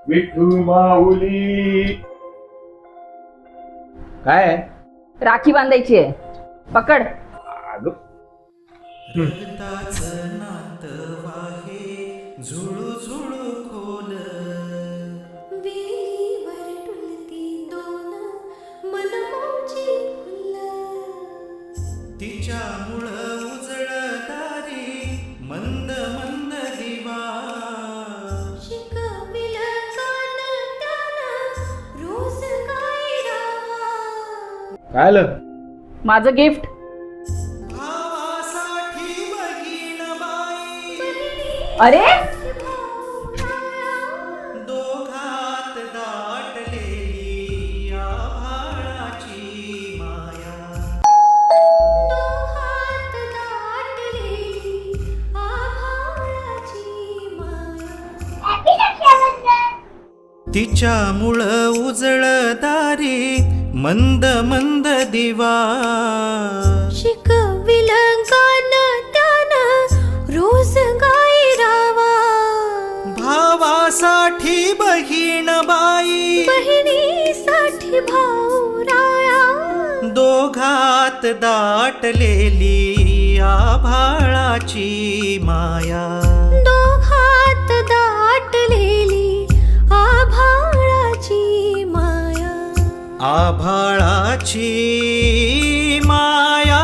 विठू माऊली. काय आहे? राखी बांधायची आहे. पकड. अगं, रक्ताचं नातं वाहे झुळू झुळू खोल वेलीवर डुलती दोन मनमोजी फुलं तिच्यामुळं उजळतारी मंद मंद दिवा शिकविल कान त्यानं रोज काय रावा काय आलं? माझं गिफ्ट. भावासाठी बहीण बाई अरे दोघात दाटलेली आभाळाची माया दोघात दाटलेली आभाळाची माया तिच्यामुळं उजळदारी मंद मंद दिवा शिकविल गान त्यानं रोज गाई रावा भावासाठी बहीण बाई बहिणीसाठी भाऊ राया दोघात दाटलेली आभाळाची माया दोघात दाटलेली आभाळाची माया आभाळाची माया